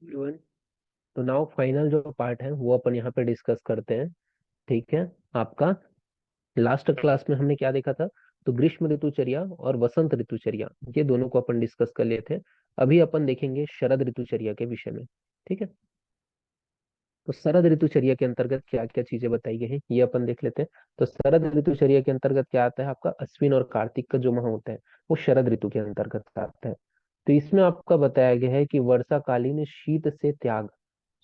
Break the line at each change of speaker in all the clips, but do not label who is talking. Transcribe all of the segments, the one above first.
everyone। तो now final जो part है वो अपन यहाँ पे डिस्कस करते हैं। ठीक है। आपका लास्ट क्लास में हमने क्या देखा था? तो ग्रीष्म ऋतुचर्या और वसंत ऋतुचर्या, ये दोनों को अपन डिस्कस कर लिए थे। अभी अपन देखेंगे शरद ऋतुचर्या के विषय में। ठीक है। तो शरद ऋतुचर्या के अंतर्गत क्या क्या चीजें बताई गई हैं ये अपन देख लेते हैं। तो शरद ऋतुचर्या के अंतर्गत क्या आता है? आपका अश्विन और कार्तिक का जो माह होता है वो शरद ऋतु के अंतर्गत आता है। तो इसमें आपका बताया गया है कि वर्षाकालीन शीत से त्याग,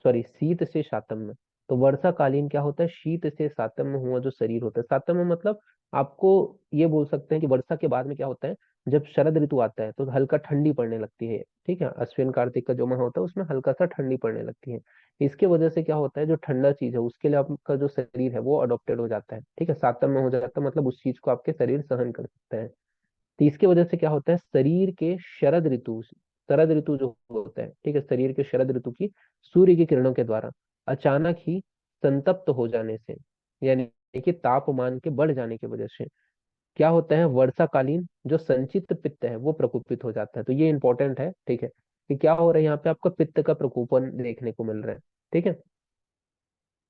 सॉरी शीत से सातम्य। तो वर्षाकालीन क्या होता है? शीत से सातम्य हुआ जो शरीर होता है। सातम्य मतलब आपको ये बोल सकते हैं कि वर्षा के बाद में क्या होता है, जब शरद ऋतु आता है तो हल्का ठंडी पड़ने लगती है। ठीक है। अश्विन कार्तिक का जो माह होता है उसमें हल्का सा ठंडी पड़ने लगती है। इसके वजह से क्या होता है, जो ठंडा चीज है उसके लिए आपका जो शरीर है वो अडॉप्टेड हो जाता है। ठीक है। सातम्य हो जाता है मतलब उस चीज को आपके शरीर सहन कर सकता है। तो इसके वजह से क्या होता है, शरीर के शरद ऋतु जो होता है, ठीक है, शरीर के शरद ऋतु की सूर्य की किरणों के द्वारा अचानक ही संतप्त हो जाने से, यानी कि तापमान के बढ़ जाने की वजह से क्या होता है, वर्षाकालीन जो संचित पित्त है वो प्रकोपित हो जाता है। तो ये इंपॉर्टेंट है। ठीक है। कि क्या हो रहा है यहाँ पे, आपका पित्त का प्रकोपन देखने को मिल रहा है। ठीक है।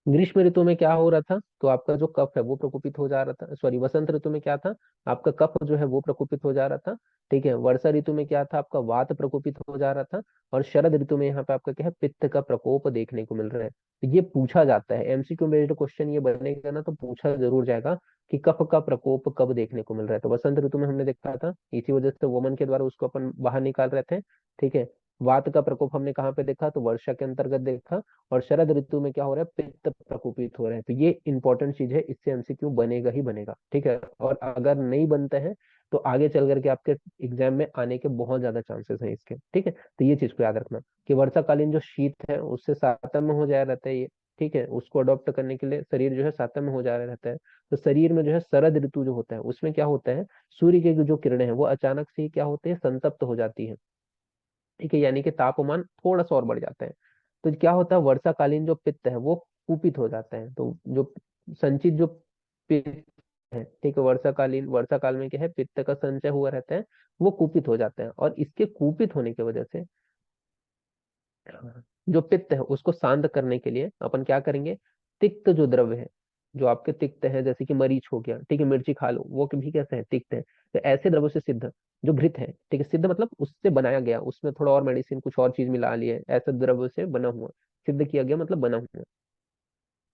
ग्रीष्म ऋतु में क्या हो रहा था, तो आपका जो कफ है वो प्रकोपित हो जा रहा था। सॉरी, वसंत ऋतु में क्या था, आपका कफ जो है वो प्रकोपित हो जा रहा था। ठीक है। वर्षा ऋतु में क्या था, आपका वात प्रकोपित हो जा रहा था। और शरद ऋतु में यहाँ पे आपका क्या है, पित्त का प्रकोप देखने को मिल रहा है। तो ये पूछा जाता है, एमसीक्यू बेस्ड क्वेश्चन ये बनेगा ना, तो पूछा जरूर जाएगा कि कफ का प्रकोप कब देखने को मिल रहा है। तो वसंत ऋतु में हमने देखा था, इसी वजह से वमन के द्वारा उसको अपन बाहर निकाल रहे थे। ठीक है। वात का प्रकोप हमने कहाँ पे देखा, तो वर्षा के अंतर्गत देखा। और शरद ऋतु में क्या हो रहा है, पित्त प्रकोपित हो रहे हैं। तो ये इंपॉर्टेंट चीज है, इससे एमसीक्यू बनेगा ही बनेगा। ठीक है। और अगर नहीं बनते हैं तो आगे चल करके आपके एग्जाम में आने के बहुत ज्यादा चांसेस हैं इसके। ठीक है। तो ये चीज को याद रखना कि वर्षाकालीन जो शीत है उससे सातम्य हो जाया रहता है ये। ठीक है। उसको अडॉप्ट करने के लिए शरीर जो है सातम्य हो जा रहा रहता है। तो शरीर में जो है शरद ऋतु जो होता है उसमें क्या होता है, सूर्य के जो किरणें हैं वो अचानक से ही क्या होते हैं, संतप्त हो जाती है। ठीक है। यानी कि तापमान थोड़ा सा और बढ़ जाता है। तो क्या होता है, वर्षाकालीन जो पित्त है वो कुपित हो जाता है। तो जो संचित जो पित्त है, ठीक है, वर्षा काल में क्या है, पित्त का संचय हुआ रहता है, वो कुपित हो जाता है। और इसके कुपित होने की वजह से जो पित्त है उसको शांत करने के लिए अपन क्या करेंगे, तिक्त जो द्रव्य है, जो आपके तिक्त है, जैसे कि मरीच हो गया, ठीक है, मिर्ची खा लो, वो भी कैसे है, तिक्त है। तो ऐसे द्रव्यों से सिद्ध जो घृत है, ठीक है, सिद्ध मतलब उससे बनाया गया, उसमें थोड़ा और मेडिसिन कुछ और चीज मिला ली है, ऐसे द्रव्य से बना हुआ, सिद्ध किया गया मतलब बना हुआ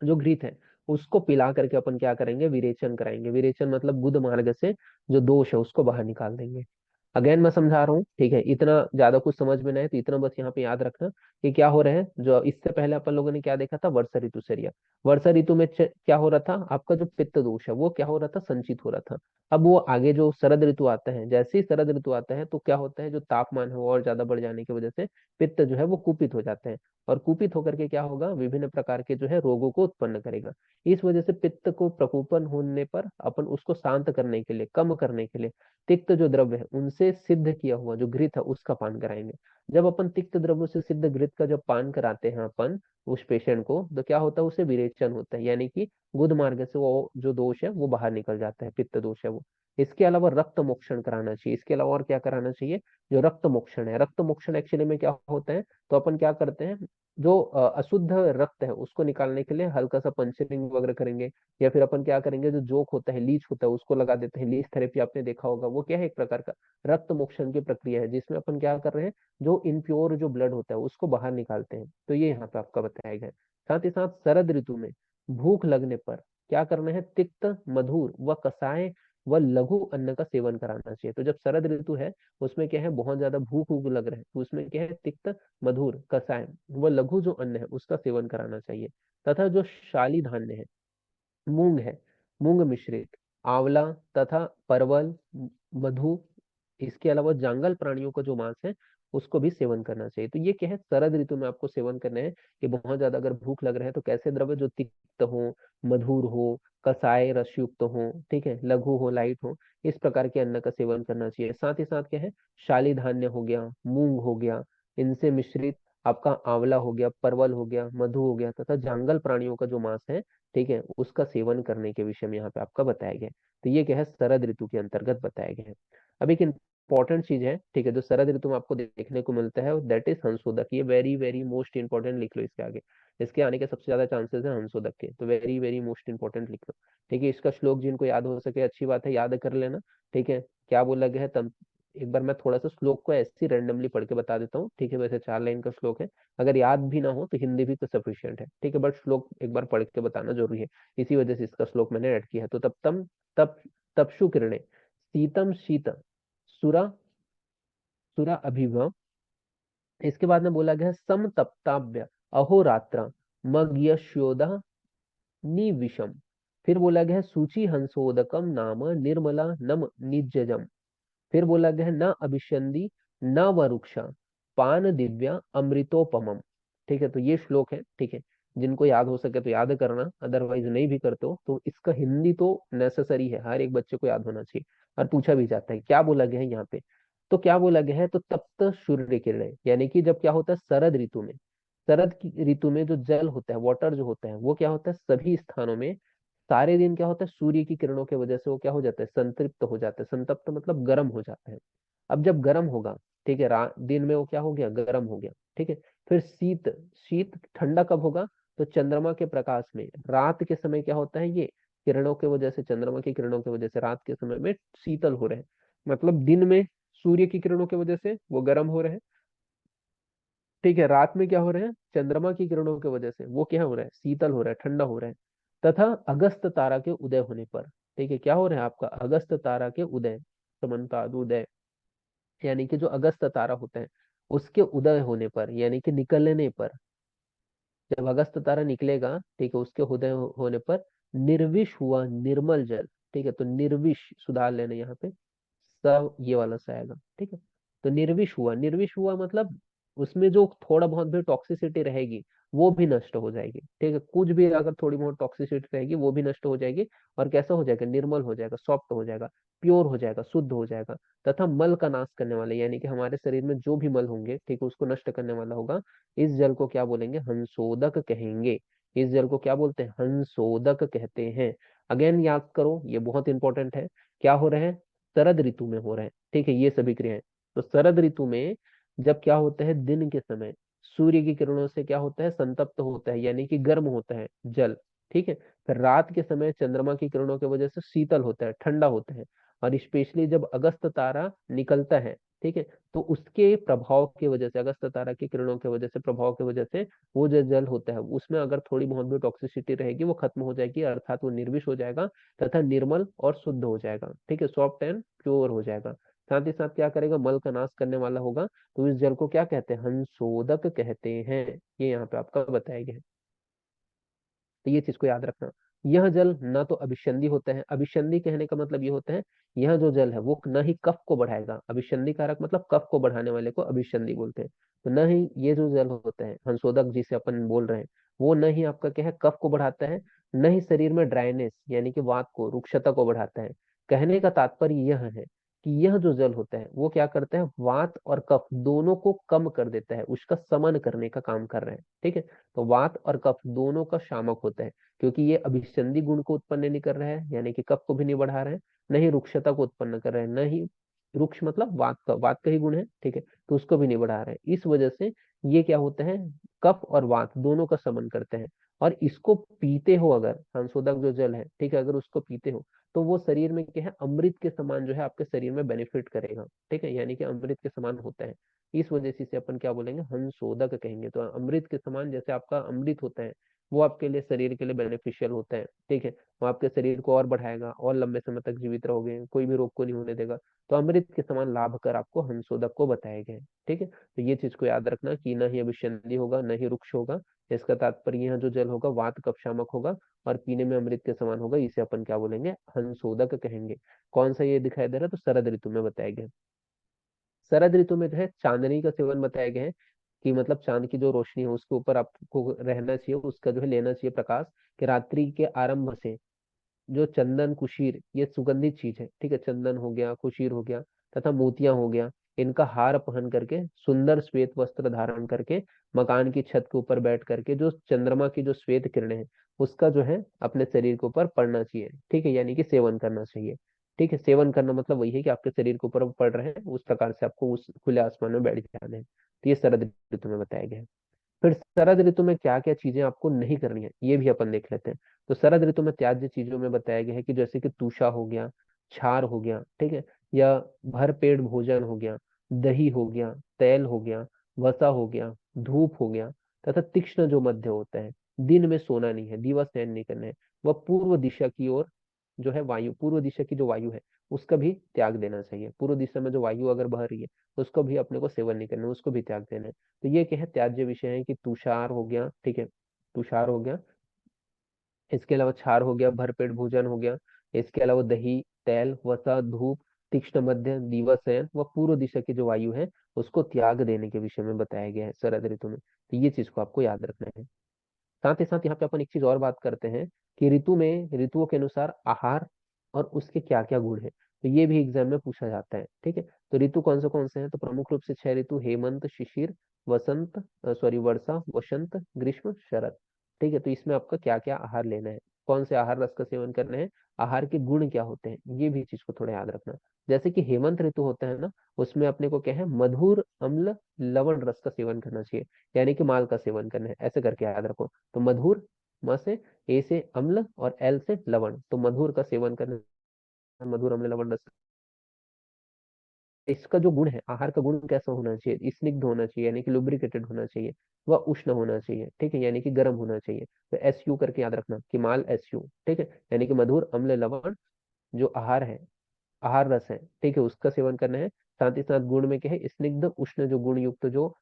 जो घृत है, उसको पिला करके अपन क्या करेंगे, विरेचन कराएंगे। विरेचन मतलब गुद मार्ग से जो दोष है उसको बाहर निकाल देंगे। अगेन मैं समझा रहा हूँ, ठीक है, इतना ज्यादा कुछ समझ में नहीं है तो इतना बस यहाँ पे याद रखना कि क्या हो रहा है। जो इससे पहले अपन लोगों ने क्या देखा था, वर्षा ऋतु चर्या। वर्षा ऋतु में क्या हो रहा था, आपका जो पित्त दोष है वो क्या हो रहा था, संचित हो रहा था। अब वो आगे जो शरद ऋतु आता है, जैसे ही शरद ऋतु आता है तो क्या होता है, जो तापमान है वो और ज्यादा बढ़ जाने की वजह से पित्त जो है वो कुपित हो जाते हैं। और कुपित होकर के क्या होगा, विभिन्न प्रकार के जो है रोगों को उत्पन्न करेगा। इस वजह से पित्त को प्रकोपन होने पर अपन उसको शांत करने के लिए, कम करने के लिए तिक्त जो द्रव्य है उनसे सिद्ध किया हुआ जो घृत है उसका पान कराएंगे। जब अपन तिक्त द्रव्यों से सिद्ध घृत का जब पान कराते हैं अपन उस पेशेंट को, तो क्या होता है, उसे विरेचन होता है, यानी कि गुद मार्ग से वो जो दोष है वो बाहर निकल जाता है, पित्त दोष है वो। इसके अलावा रक्त मोक्षण कराना चाहिए। इसके अलावा और क्या कराना चाहिए, जो रक्त मोक्षण है, रक्त मोक्षण एक्चुअली में क्या होता है, तो अपन क्या करते हैं, जो अशुद्ध रक्त है उसको निकालने के लिए हल्का सा पंचरिंग वगैरह करेंगे। या फिर अपन क्या करेंगे, जो जोक होता है, लीच होता है, उसको लगा देते हैं। लीच थेरेपी आपने देखा होगा, वो क्या है, एक प्रकार का रक्त मोक्षण की प्रक्रिया है जिसमें अपन क्या कर रहे हैं, जो इनप्योर जो ब्लड होता है उसको बाहर निकालते हैं। तो ये यहाँ पे आपका बताया गया है। साथ ही साथ शरद ऋतु में भूख लगने पर क्या करना है, तिक्त, मधुर व कसाय व लघु अन्न का सेवन कराना चाहिए। तो जब शरद ऋतु है उसमें क्या है, बहुत ज्यादा भूख वूख लग रहा है, तो उसमें क्या है, तिक्त, मधुर, कसाय व लघु जो अन्न है उसका सेवन कराना चाहिए। तथा जो शाली धान्य है, मूंग है, मूंग मिश्रित, आंवला तथा परवल, मधु, इसके अलावा जंगल प्राणियों का जो मांस है उसको भी सेवन करना चाहिए। तो ये क्या है, शरद ऋतु में आपको सेवन करना है कि बहुत ज्यादा अगर भूख लग रहा है तो कैसे द्रव्य, जो तिक्त हो, मधुर हो, कसाय रस युक्त हो, ठीक है, लघु हो, लाइट हो, इस प्रकार के अन्न का सेवन करना चाहिए। साथ ही साथ क्या है, शाली धान्य हो गया, मूंग हो गया, इनसे मिश्रित आपका आंवला हो गया, परवल हो गया, मधु हो गया, तथा जंगल प्राणियों का जो मांस है, ठीक है, उसका सेवन करने के विषय में यहाँ पे आपका बताया गया है। तो ये क्या है, शरद ऋतु के अंतर्गत बताया गया है। अब एक इंपॉर्टेंट चीज है, ठीक है, जो शरद ऋतु में आपको देखने को मिलता है, दैट इज हंसोदक। ये वेरी वेरी मोस्ट इंपॉर्टेंट, लिख लो इसके आगे। इसके आने के सबसे ज्यादा चांसेस है हंसोदक के, तो वेरी वेरी मोस्ट इंपॉर्टेंट लिख लो। ठीक है, इसका श्लोक जिनको याद हो सके अच्छी बात है, याद कर लेना। ठीक है, क्या बोला गया है तब, एक बार मैं थोड़ा सा श्लोक को ऐसे ही रैंडमली पढ़ के बता देता हूँ। ठीक है, वैसे 4 लाइन का श्लोक है, अगर याद भी ना हो तो हिंदी भी तो सफिशियंट है। ठीक है, बट श्लोक एक बार पढ़ के बताना जरूरी है, इसी वजह से इसका श्लोक मैंने ऐड किया है। तो तब तपशु किरणे शीतम शीत सुरा सुरा अभिभव। इसके बाद में बोला गया है समतप्ताभ्य अहोरात्र मग्यश्योद निविषम। फिर बोला गया है सूचि हंसोदकम नाम निर्मला नम निजजम। फिर बोला गया है न अभिषंदी न वरुक्षा पान दिव्या अमृतोपमम। ठीक है, तो ये श्लोक है। ठीक है, जिनको याद हो सके तो याद करना, अदरवाइज नहीं भी करते हो तो इसका हिंदी तो नेसेसरी है, हर एक बच्चे को याद होना चाहिए। और पूछा भी जाता है क्या बोला गया है यहाँ पे। तो क्या बोला गया है, तो तप्त सूर्य किरणें, यानी कि जब क्या होता है शरद ऋतु में, शरद की ऋतु में जो जल होता है, वाटर जो होता है, वो क्या होता है सभी स्थानों में सारे दिन क्या होता है सूर्य की किरणों की वजह से वो क्या हो जाता है संतृप्त हो जाता है। संतप्त मतलब गर्म हो जाता है। अब जब गर्म होगा, ठीक है, दिन में वो क्या हो गया गर्म हो गया। ठीक है, फिर शीत, शीत ठंडा कब होगा, तो चंद्रमा के प्रकाश में रात के समय क्या होता है, ये किरणों की वजह से, चंद्रमा की किरणों की वजह से रात के समय में शीतल हो रहे हैं। मतलब दिन में सूर्य की किरणों की वजह से वो गर्म हो रहे हैं, ठीक है, रात में क्या हो रहे हैं चंद्रमा की किरणों की वजह से वो क्या हो रहा है शीतल हो रहा है, ठंडा हो रहा है। तथा अगस्त तारा के उदय होने पर, ठीक है, क्या हो रहा है आपका अगस्त तारा के उदय, समन्ताद उदय, यानी कि जो अगस्त तारा होता है उसके उदय होने पर, यानी कि निकलने पर, जब अगस्त तारा निकलेगा, ठीक है, उसके उदय होने पर निर्विष हुआ निर्मल जल। ठीक है, तो निर्विष सुधार लेना यहाँ पे, सब ये वाला सा आएगा। ठीक है, तो निर्विष हुआ, निर्विष हुआ मतलब उसमें जो थोड़ा बहुत भी टॉक्सिसिटी रहेगी वो भी नष्ट हो जाएगी। ठीक है, कुछ भी अगर थोड़ी बहुत टॉक्सिसिटी रहेगी वो भी नष्ट हो जाएगी। और कैसा हो जाएगा निर्मल हो जाएगा, सॉफ्ट हो जाएगा, प्योर हो जाएगा, शुद्ध हो जाएगा। तथा मल का नाश करने वाले, यानी कि हमारे शरीर में जो भी मल होंगे, ठीक है, उसको नष्ट करने वाला होगा। इस जल को क्या बोलेंगे हंसोदक कहेंगे। इस जल को क्या बोलते हैं हंसोदक कहते हैं। अगेन याद करो, ये बहुत इंपॉर्टेंट है। क्या हो रहे हैं शरद ऋतु में हो रहे हैं, ठीक है, ये सभी क्रियाएं। तो शरद ऋतु में जब क्या होता है दिन के समय सूर्य की किरणों से क्या होता है संतप्त होता है, यानी कि गर्म होता है जल। ठीक है, फिर रात के समय चंद्रमा की किरणों की वजह से शीतल होता है, ठंडा होता है। और स्पेशली जब अगस्त तारा निकलता है, ठीक है, तो उसके प्रभाव की वजह से, अगस्त तारा की किरणों की वजह से, प्रभाव की वजह से वो जो जल होता है उसमें अगर थोड़ी बहुत भी टॉक्सिसिटी रहेगी वो खत्म हो जाएगी, अर्थात वो निर्विष हो जाएगा तथा निर्मल और शुद्ध हो जाएगा। ठीक है, सॉफ्ट एंड प्योर हो जाएगा। साथ ही साथ क्या करेगा मल का नाश करने वाला होगा। तो इस जल को क्या कहते हैं हंसोदक कहते हैं, ये यहाँ पे आपका बताया गया है। तो ये चीज को याद रखना। यह जल ना तो अभिसंधि होता है, अभिसंधि कहने का मतलब ये होता है यह जो जल है वो न ही कफ को बढ़ाएगा, अभिसंधि कारक मतलब कफ को बढ़ाने वाले को अभिसंधि बोलते हैं। तो न ही ये जो जल होता है हंसोदक जिसे अपन बोल रहे हैं, वो न ही आपका क्या है कफ को बढ़ाता है, न ही शरीर में ड्राइनेस यानी कि वात को, रुक्षता को बढ़ाता है। कहने का तात्पर्य यह है कि यह जो जल होता है वो क्या करता है वात और कफ दोनों को कम कर देता है, उसका समन करने का काम कर रहे हैं। ठीक है, तो वात और कफ दोनों का शामक होता है, क्योंकि ये अभिसंधि गुण को उत्पन्न नहीं कर रहा है, यानी कि कफ को भी नहीं बढ़ा रहे हैं, न ही रुक्षता को उत्पन्न कर रहे हैं, न ही रुक्ष मतलब वात का ही गुण है, ठीक है, तो उसको भी नहीं बढ़ा रहे हैं। इस वजह से ये क्या होता है कफ और वात दोनों का समन करते हैं। और इसको पीते हो अगर संशोधक जो जल है, ठीक है, अगर उसको पीते हो तो वो शरीर में क्या है अमृत के समान जो है आपके शरीर में बेनिफिट करेगा। ठीक है, यानी कि अमृत के समान होता है। इस वजह से इसे अपन क्या बोलेंगे हंसोदक कहेंगे। तो अमृत के समान जैसे आपका अमृत होता है वो आपके लिए शरीर के लिए बेनिफिशियल होता है। ठीक है, वो आपके शरीर को और बढ़ाएगा और लंबे समय तक जीवित रहोगे, कोई भी रोग को नहीं होने देगा। तो अमृत के समान लाभ कर आपको हंसोदक को बताए गए। ठीक है, तो ये चीज को याद रखना कि न ही अभिसंधि होगा न ही रुक्ष होगा। इसका तात्पर्य यह जो जल होगा वात कफ शामक होगा और पीने में अमृत के समान होगा, इसे अपन क्या बोलेंगे हंसोदक कहेंगे। कौन सा ये दिखाई दे रहा है, तो शरद ऋतु में बताया गया। शरद ऋतु में जो है चांदनी का सेवन बताया गया है, कि मतलब चांद की जो रोशनी है उसके ऊपर आपको रहना चाहिए, उसका जो है लेना चाहिए प्रकाश, कि रात्रि के आरंभ से जो चंदन कुशीर ये सुगंधित चीज है, ठीक है, चंदन हो गया कुशीर हो गया तथा मोतियां हो गया, इनका हार पहन करके सुंदर श्वेत वस्त्र धारण करके मकान की छत के ऊपर बैठ करके जो चंद्रमा की जो श्वेत किरणें हैं उसका जो है अपने शरीर के ऊपर पड़ना चाहिए। ठीक है, यानी कि सेवन करना चाहिए। ठीक है, सेवन करना मतलब वही है कि आपके शरीर के ऊपर वो पड़ रहे हैं, उस प्रकार से आपको उस खुले आसमान में बैठ जाना है। तो ये शरद ऋतु में बताया गया है। फिर शरद ऋतु में क्या क्या चीजें आपको नहीं करनी है, ये भी अपन देख लेते हैं। तो शरद ऋतु में त्याज्य चीजों में बताया गया है कि जैसे कि तूषा हो गया, क्षार हो गया, ठीक है, या भर पेट भोजन हो गया, दही हो गया, तेल हो गया, वसा हो गया, धूप हो गया, तथा तीक्ष्ण जो मध्य होता है, दिन में सोना नहीं है, दिवस शयन नहीं करना है, वह पूर्व दिशा की ओर जो है वायु, पूर्व दिशा की जो वायु है उसका भी त्याग देना चाहिए। पूर्व दिशा में जो वायु अगर बह रही है तो उसको भी अपने को सेवन नहीं करना है, उसको भी त्याग देना है। तो ये क्या है, त्याज्य विषय है कि तुषार हो गया, ठीक है, तुषार हो गया, इसके अलावा क्षार हो गया, भरपेट भोजन हो गया, इसके अलावा दही, तेल, वसा, धूप, तीक्ष्ण मध्य, दिवसयन व पूर्व दिशा की जो वायु है उसको त्याग देने के विषय में बताया गया है शरद ऋतु में। तो ये चीज को आपको याद रखना है। साथ ही साथ यहाँ पे अपन एक चीज और बात करते हैं कि ऋतु में, ऋतुओं के अनुसार आहार और उसके क्या क्या गुण है, तो ये भी एग्जाम में पूछा जाता है। ठीक है, तो ऋतु कौन से हैं, तो प्रमुख रूप से 6 ऋतु, हेमंत, शिशिर, वसंत, सॉरी वर्षा, वसंत, ग्रीष्म, शरद। ठीक है, तो इसमें आपका क्या क्या आहार लेना है, कौन से आहार रस का सेवन करना है, आहार के गुण क्या होते हैं, ये भी चीज को थोड़ा याद रखना। जैसे कि हेमंत ऋतु होता है ना, उसमें अपने को क्या है, मधुर, अम्ल, लवण रस का सेवन करना चाहिए, यानी कि माल का सेवन करना है, ऐसे करके याद रखो। तो मधुर, म से, ए से अम्ल और एल से लवण, तो मधुर का सेवन करना है, मधुर अम्ल लवण रस। इसका जो गुण है, आहार का गुण कैसा होना चाहिए, स्निग्ध होना चाहिए यानी कि लुब्रिकेटेड होना चाहिए, व उष्ण होना चाहिए, ठीक है, यानी कि गर्म होना चाहिए। तो एस यू करके याद रखना कि माल एस यू, ठीक है, यानी कि मधुर अम्ल लवण जो आहार है, आहार रस है, ठीक है, उसका सेवन करना है। साथ ही साथ गुण में क्या है, स्निग्ध उष्ण जो गुण युक्त जो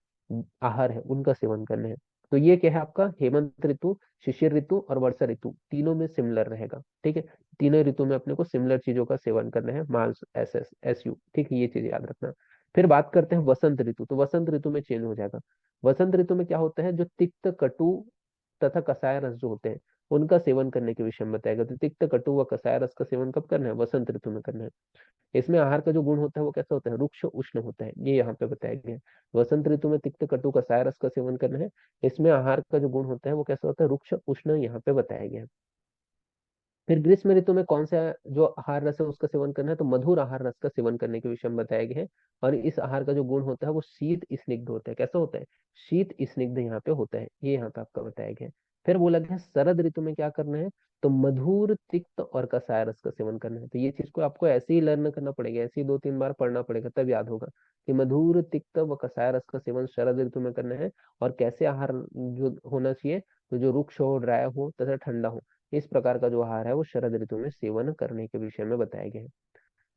आहार है उनका सेवन करना है। तो ये क्या है आपका हेमंत ऋतु, शिशिर ऋतु और वर्षा ऋतु तीनों में सिमिलर रहेगा। ठीक है, तीनों ऋतु में अपने को सिमिलर चीजों का सेवन करना है, malls S S S U, ठीक है, ये चीज याद रखना। फिर बात करते हैं वसंत ऋतु, तो वसंत ऋतु में चेंज हो जाएगा। वसंत ऋतु में क्या होता है, जो तिक्त, कटु तथा कसाय रस जो होते हैं उनका सेवन करने के विषय में बताएगा। तो तिक्त, कटु व कसाय रस का सेवन कब करना है, वसंत ऋतु में करना है। इसमें आहार का जो गुण होता है वो कैसा होता है, रुक्ष उष्ण होता है, ये यहाँ पे बताया गया है। वसंत ऋतु में तिक्त, कटु, कसाय रस का सेवन करना है। इसमें आहार का जो गुण होता है वो कैसा होता है, रुक्ष उष्ण, यहाँ पे बताया गया है। फिर ग्रीष्म ऋतु में कौन सा जो आहार रस है उसका सेवन करना है, तो मधुर आहार रस का सेवन करने के विषय में बताया गया है। और इस आहार का जो गुण होता है वो शीत स्निग्ध होता है, कैसा होता है, शीत स्निग्ध यहाँ पे होता है, ये यहाँ पे आपका बताया गया है। फिर बोला गया है शरद ऋतु में क्या करना है, तो मधुर, तिक्त और कसाय रस का सेवन करना है। तो ये चीज को आपको ऐसे ही लर्न करना पड़ेगा, ऐसे ही 2-3 बार पढ़ना पड़ेगा तब याद होगा कि मधुर, तिक्त व कसाय रस का सेवन शरद ऋतु में करना है। और कैसे आहार जो होना चाहिए, तो जो रुक्ष हो, ड्राई हो तथा ठंडा हो, इस प्रकार का जो आहार है वो शरद ऋतु में सेवन करने के विषय में बताया गया है।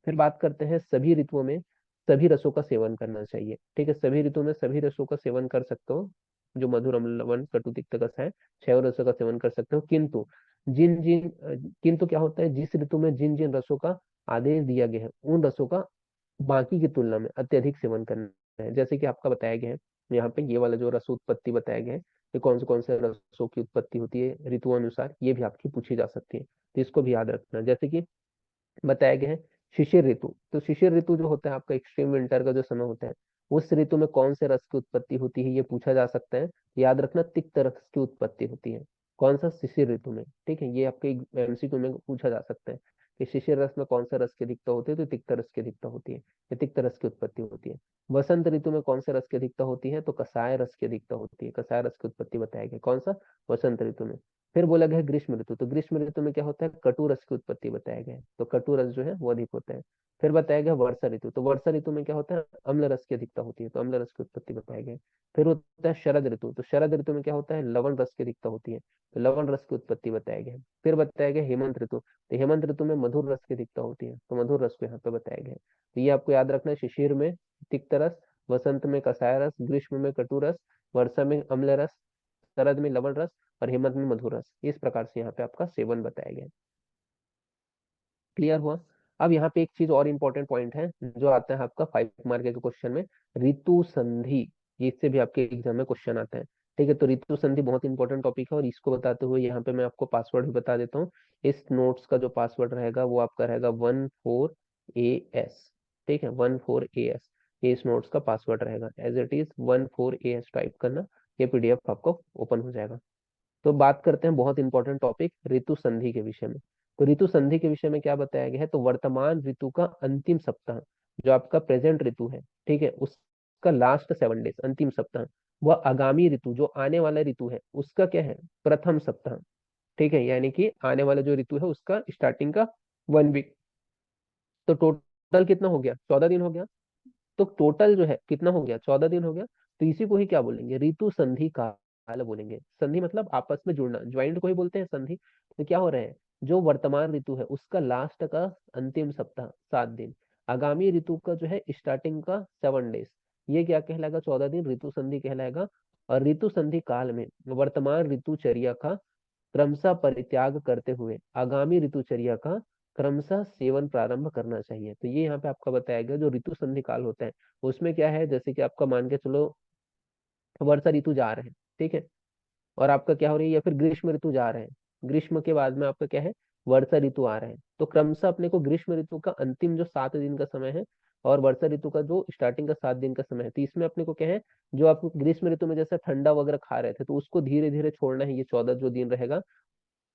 फिर बात करते हैं सभी ऋतुओं में सभी रसों का सेवन करना चाहिए। ठीक है, सभी ऋतु में सभी रसों का सेवन कर सकते हो, जो मधुर, अम्ल, लवण, कटु, तिक्त, कस है, 6 रसों का सेवन कर सकते हो। किंतु जिन जिन किंतु क्या होता है, जिस ऋतु में जिन जिन रसों का आदेश दिया गया है उन रसों का बाकी की तुलना में अत्यधिक सेवन करना है। जैसे कि आपका बताया गया है यहाँ पे, ये वाला जो रस उत्पत्ति बताया गया है, ये कौन से रसों की उत्पत्ति होती है ऋतु अनुसार, ये भी आपकी पूछी जा सकती है, तो इसको भी याद रखना। जैसे कि बताया गया है शिशिर ऋतु, तो शिशिर ऋतु जो होता है आपका एक्सट्रीम विंटर का जो समय होता है, उस ऋतु में कौन से रस की उत्पत्ति होती है ये पूछा जा सकता है। याद रखना, तिक्त रस की उत्पत्ति होती है, कौन सा, शिशिर ऋतु में। ठीक है, ये आपके एमसीक्यू में पूछा जा सकता है कि शिशिर रस में कौन सा रस की अधिकता होती है, तो तिक्त रस की अधिकता होती है, ये तिक्त रस की उत्पत्ति होती है। वसंत ऋतु में कौन से रस की अधिकता होती है, तो कसाय रस की अधिकता होती है, कसाय रस की उत्पत्ति बताया गया कौन सा, वसंत ऋतु में। फिर बोला गया है ग्रीष्म ऋतु, तो ग्रीष्म ऋतु में क्या होता है, कटु रस की उत्पत्ति बताया गया है, तो कटु रस जो है वो अधिक होता है। फिर बताया गया वर्षा ऋतु, तो वर्षा ऋतु में क्या होता है, अम्ल रस की अधिकता होती है, तो अम्ल रस की उत्पत्ति बताया गया है। फिर होता है शरद ऋतु, तो शरद ऋतु में क्या होता है, लवण रस की अधिकता होती है, तो लवण रस की उत्पत्ति बताया गया है। फिर बताया गया हेमंत ऋतु, तो हेमंत ऋतु में मधुर रस की अधिकता होती है, तो मधुर रस को यहाँ पे बताया गया है। तो ये आपको याद रखना है, शिशिर में तिक्त रस, वसंत में कसाय रस, ग्रीष्म में कटु रस, वर्षा में अम्ल रस, शरद में लवण रस और हेमंत में मधुर रस, इस प्रकार से यहाँ पे आपका सेवन बताया गया है। क्लियर हुआ। अब यहाँ पे एक चीज और इम्पोर्टेंट पॉइंट है जो आता है आपका 5 मार्क के क्वेश्चन में, ऋतु संधि, इससे भी आपके एग्जाम में क्वेश्चन आता है। ठीक है, तो ऋतु संधि बहुत इंपॉर्टेंट टॉपिक है, और इसको बताते हुए यहाँ पे मैं आपको पासवर्ड भी बता देता हूँ। इस नोट्स का जो पासवर्ड रहेगा वो आपका रहेगा 14AS। ठीक है, 14AS, ये इस नोट्स का पासवर्ड रहेगा, as it is 14AS type करना, ये पीडीएफ आपको ओपन हो जाएगा। तो बात करते हैं बहुत इंपॉर्टेंट टॉपिक ऋतु संधि के विषय में। तो ऋतु संधि के विषय में क्या बताया गया है, तो वर्तमान ऋतु का अंतिम सप्ताह, जो आपका प्रेजेंट ऋतु है, ठीक है, उसका लास्ट 7 डेज, अंतिम सप्ताह, वह आगामी ऋतु जो आने वाला ऋतु है उसका क्या है, प्रथम सप्ताह। ठीक है, यानी कि आने वाला जो ऋतु है उसका स्टार्टिंग का 1 वीक। तो टोटल कितना हो गया, 14 दिन हो गया। तो टोटल जो है कितना हो गया, 14 दिन हो गया। तो इसी को ही क्या बोलेंगे, ऋतु संधि काल बोलेंगे। संधि मतलब आपस में जुड़ना, ज्वाइंट को ही बोलते हैं संधि। तो क्या हो रहा है, जो वर्तमान ऋतु है उसका लास्ट का अंतिम सप्ताह 7 दिन, आगामी ऋतु का जो है स्टार्टिंग का 7 डेज, ये क्या कहलाएगा, 14 दिन ऋतु संधि कहलाएगा। और ऋतु संधि काल में वर्तमान ऋतुचर्या का क्रमशः परित्याग करते हुए आगामी ऋतुचर्या का क्रमशः सेवन प्रारंभ करना चाहिए। तो ये यहाँ पे आपका बताया गया जो ऋतु संधि काल होता है, उसमें क्या है, जैसे कि आपका मान के चलो वर्षा ऋतु जा रहे हैं, ठीक है, और आपका क्या हो रही है, या फिर ग्रीष्म ऋतु जा रहे हैं, ग्रीष्म के बाद में आपका क्या है, वर्षा ऋतु आ रहे हैं। तो क्रमशः अपने को ग्रीष्म ऋतु का अंतिम जो 7 दिन का समय है और वर्षा ऋतु का जो स्टार्टिंग का 7 दिन का समय है, तो इसमें अपने को क्या है, जो आप ग्रीष्म ऋतु में जैसे ठंडा वगैरह खा रहे थे तो उसको धीरे धीरे छोड़ना है। ये 14 जो दिन रहेगा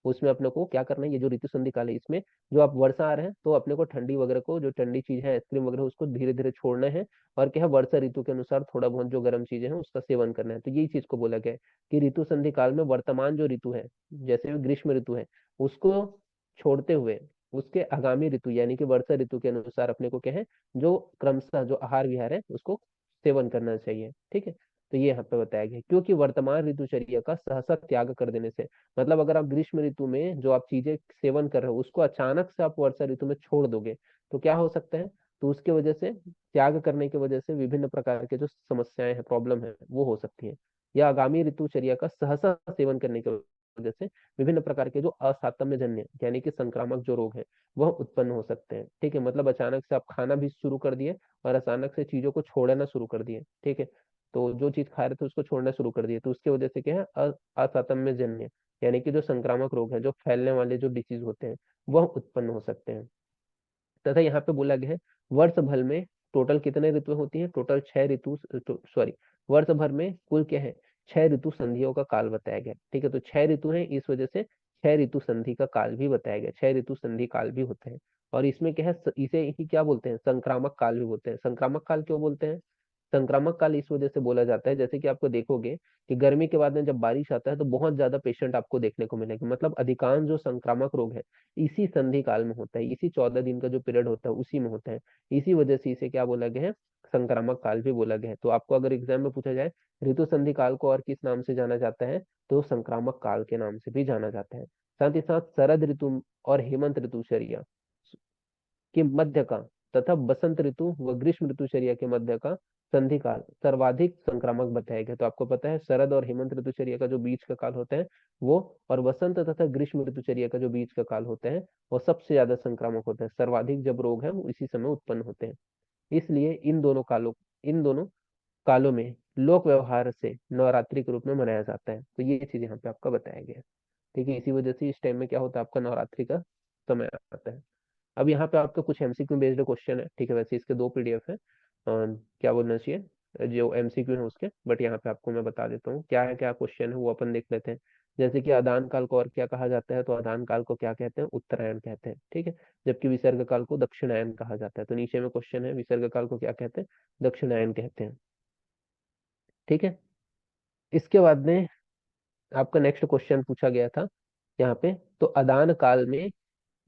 उसमें अपने को क्या करना है, ये जो ऋतु संधि काल है इसमें जो आप वर्षा आ रहे हैं तो अपने को ठंडी वगैरह को, जो ठंडी चीज है आइसक्रीम वगैरह, उसको धीरे धीरे छोड़ना है। और क्या है, वर्षा ऋतु के अनुसार थोड़ा बहुत जो गर्म चीजें हैं उसका सेवन करना है। तो यही चीज को बोला गया है कि ऋतु संधि काल में वर्तमान जो ऋतु है, जैसे ग्रीष्म ऋतु है, उसको छोड़ते हुए उसके आगामी ऋतु यानी कि वर्षा ऋतु के अनुसार अपने को क्या है, जो क्रमशः जो आहार विहार है उसको सेवन करना चाहिए। ठीक है, तो ये यहाँ पे बताया गया है। क्योंकि वर्तमान ऋतुचर्या का सहसा त्याग कर देने से, मतलब अगर आप ग्रीष्म ऋतु में जो आप चीजें सेवन कर रहे हो उसको अचानक से आप वर्षा ऋतु में छोड़ दोगे तो क्या हो सकता है, तो उसके वजह से, त्याग करने की वजह से विभिन्न प्रकार के जो समस्याएं हैं, प्रॉब्लम है, वो हो सकती है। या आगामी ऋतुचर्या का सहसा सेवन करने की वजह से विभिन्न प्रकार के जो असातम्य जन्य यानी कि संक्रामक जो रोग है वह उत्पन्न हो सकते हैं। ठीक है, मतलब अचानक से आप खाना भी शुरू कर दिए और अचानक से चीजों को छोड़ना शुरू कर दिए। ठीक है, तो जो चीज खा रहे थे उसको छोड़ना शुरू कर दिए, तो उसकी वजह से क्या है, असातम्य जन्य यानी कि जो संक्रामक रोग है, जो फैलने वाले जो डिसीज होते हैं वह उत्पन्न हो सकते हैं। तथा यहाँ पे बोला गया है वर्ष भर में टोटल कितने ऋतु होती है, टोटल 6 ऋतु, सॉरी, वर्ष भर में कुल क्या है, 6 ऋतु संधियों का काल बताया गया। ठीक है, तो 6 ऋतु है, इस वजह से 6 ऋतु संधि का काल भी बताया गया, 6 ऋतु संधि काल भी होते हैं। और इसमें क्या है, इसे ही क्या बोलते हैं, संक्रामक काल भी बोलते हैं। संक्रामक काल क्यों बोलते हैं, संक्रामक काल इस वजह से बोला जाता है, जैसे कि आपको देखोगे कि गर्मी के बाद में जब बारिश आता है तो बहुत ज्यादा पेशेंट आपको देखने को मिलेंगे। मतलब अधिकांश जो संक्रामक रोग है इसी संधि काल में होता है, इसी 14 दिन का जो पीरियड होता है उसी में होता है। इसी वजह से इसे क्या बोला गया है, संक्रामक काल भी बोला गया है। तो आपको अगर एग्जाम में पूछा जाए ऋतु संधि काल को और किस नाम से जाना जाता है, तो संक्रामक काल के नाम से भी जाना जाता है। साथ ही साथ शरद ऋतु और हेमंत ऋतुचर्या के मध्य का तथा बसंत ऋतु व ग्रीष्म ऋतुचर्या के मध्य का संधि काल सर्वाधिक संक्रामक बताया गया। तो आपको पता है शरद और हेमंत ऋतुचर्या का जो बीच का काल होता है वो, और वसंत तथा ग्रीष्म ऋतुचर्या का जो बीच का काल होता है वो सबसे ज्यादा संक्रामक होता है। सर्वाधिक जब रोग है वो इसी समय उत्पन्न होते हैं। इसलिए इन दोनों कालों में लोक व्यवहार से नवरात्रि के रूप में मनाया जाता है। तो ये चीज यहाँ पे आपका बताया गया है। ठीक है, इसी वजह से इस टाइम में क्या होता है, आपका नवरात्रि का समय आता है। अब यहाँ पे आपका कुछ एमसीक्यू बेस्ड क्वेश्चन है। ठीक है, वैसे इसके 2 पीडीएफ है, क्या बोलना चाहिए, जो एमसीक्यू है उसके, बट यहाँ पे आपको मैं बता देता हूँ क्या है, क्या क्वेश्चन है वो अपन देख लेते हैं। जैसे कि आदान काल को और क्या कहा जाता है, तो आदान काल को क्या कहते हैं, उत्तरायण कहते हैं। ठीक है, जबकि विसर्ग काल को दक्षिणायन कहा जाता है। तो नीचे में क्वेश्चन है, विसर्ग काल को क्या कहते हैं, दक्षिणायन कहते हैं। ठीक है, इसके बाद में आपका नेक्स्ट क्वेश्चन पूछा गया था यहाँ पे, तो अदान काल में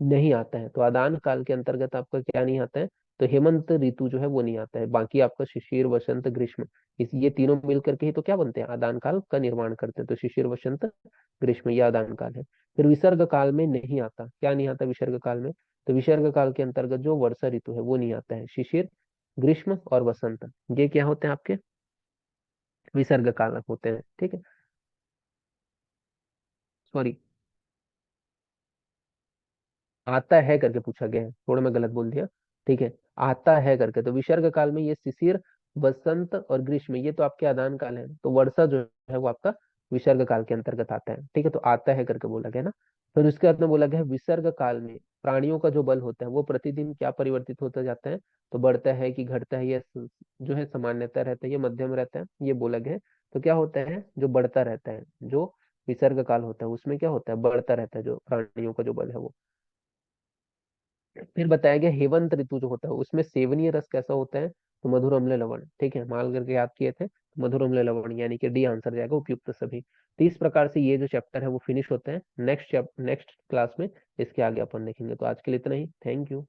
नहीं आता है, तो आदान काल के अंतर्गत आपका क्या नहीं आता है, तो हेमंत ऋतु जो है वो नहीं आता है। बाकी आपका शिशिर वसंत ग्रीष्म, इस ये तीनों मिलकर के ही तो क्या बनते हैं, आदान काल का निर्माण करते हैं। तो शिशिर वसंत ग्रीष्म ये आदान काल है। फिर विसर्ग काल में नहीं आता, क्या नहीं आता विसर्ग काल में, तो विसर्ग काल के अंतर्गत जो वर्षा ऋतु है वो नहीं आता है। शिशिर, ग्रीष्म और वसंत ये क्या होते हैं आपके, विसर्ग काल होते हैं। ठीक है, सॉरी, आता है करके पूछा गया है, थोड़ा मैं गलत बोल दिया। ठीक है, आता है करके, तो विसर्ग काल में ये शिशिर, वसंत और ग्रीष्म ये तो आपके आदान काल है, तो वर्षा जो है वो आपका विसर्ग काल के अंतर्गत आता है। ठीक है, तो आता है करके बोला गया ना। फिर उसके बाद में बोला गया है विसर्ग काल में प्राणियों का जो बल होता है वो प्रतिदिन क्या परिवर्तित होता जाता है, तो बढ़ता है कि घटता है, ये जो है सामान्यता रहता है, ये मध्यम रहता है, ये बोला गया है। तो क्या होता है, जो बढ़ता रहता है, जो विसर्ग काल होता है उसमें क्या होता है, बढ़ता रहता है जो प्राणियों का जो बल है वो। फिर बताया गया हेवंत ऋतु जो होता है उसमें सेवनीय रस कैसा होता है, तो मधुर अम्ल लवण, ठीक है, मान करके याद किए थे, तो मधुर अम्ल लवण, यानी कि डी आंसर जाएगा उपयुक्त सभी। तो इस प्रकार से ये जो चैप्टर है वो फिनिश होते हैं। नेक्स्ट क्लास में इसके आगे अपन देखेंगे। तो आज के लिए इतना ही, थैंक यू।